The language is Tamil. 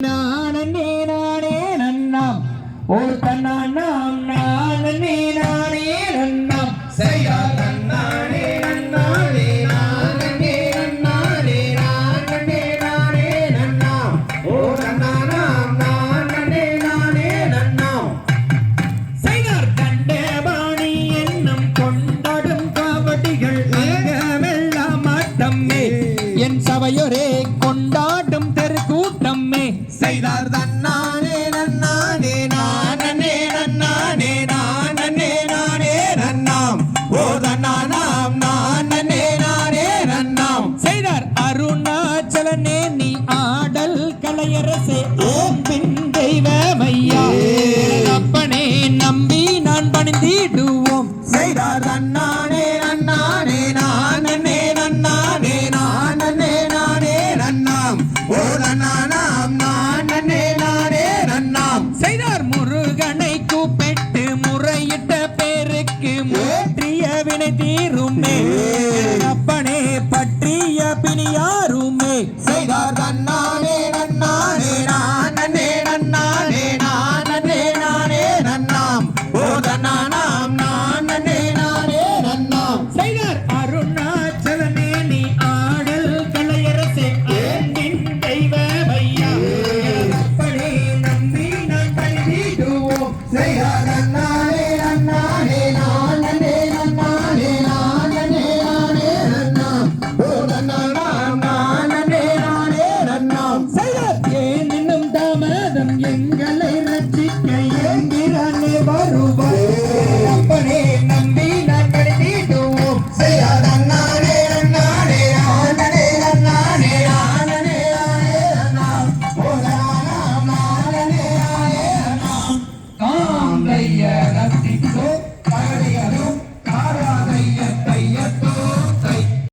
நானே நானே நன்னாம் ஒரு தன்னாம் நானே நானே நன்னாம் செய்யா நன்னானே நன்னானே நானே நன்னானே நானே நானே நன்னாம் ஓ நன்னானாம் நானே நானே நன்னாம் செய்தார் கண்டபாணி என்னும் கொண்டாடும் காவடிகள் அங்கமெல்லாம் ஆட்டம்மே என் சபையொரே கொண்டாடும் தெருக்கூட்டம்மே செய்தார் தன்னானே நன்னானே நானே நன்னானே நானே நானே நன்னாம் ஓ தன்னானாம் நானே நானே நன்னாம் செய்தார் அருணாச்சலனே நீ ஆடல் கலையரசே ஓம் பின் தெய்வமையா